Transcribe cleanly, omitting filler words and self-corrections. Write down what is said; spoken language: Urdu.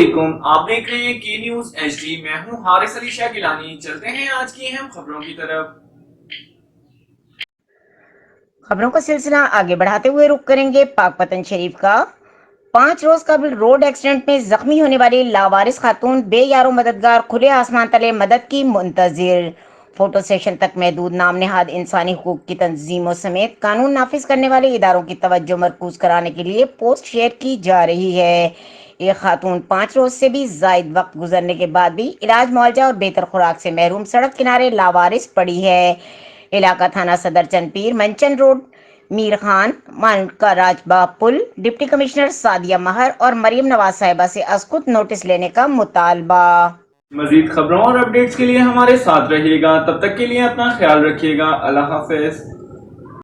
علیکم، آپ دیکھ رہے ہیں کی نیوز ایچ ڈی۔ میں ہوں حارث علی شاہ گیلانی۔ چلتے ہیں آج کی اہم خبروں کی طرف۔ خبروں کا سلسلہ آگے بڑھاتے ہوئے رخ کریں گے پاک پتن شریف کا۔ 5 روز قبل روڈ ایکسیڈنٹ میں زخمی ہونے والی لاوارث خاتون بے یارو مددگار کھلے آسمان تلے مدد کی منتظر۔ فوٹو سیشن تک محدود نام نہاد انسانی حقوق کی تنظیموں سمیت قانون نافذ کرنے والے اداروں کی توجہ مرکوز کرانے کے لیے پوسٹ شیئر کی جا رہی ہے۔ یہ خاتون 5 روز سے بھی زائد وقت گزرنے کے بعد بھی علاج معالجہ اور بہتر خوراک سے محروم سڑک کنارے لاوارث پڑی ہے۔ علاقہ تھانہ صدر چند پیر، منچن روڈ، میر خان، مانکا راج باغ پل، ڈپٹی کمشنر سعدیہ مہر اور مریم نواز صاحبہ سے ازخود نوٹس لینے کا مطالبہ۔ مزید خبروں اور اپڈیٹس کے لیے ہمارے ساتھ رہیے گا، تب تک کے لیے اپنا خیال رکھیے گا۔ اللہ حافظ۔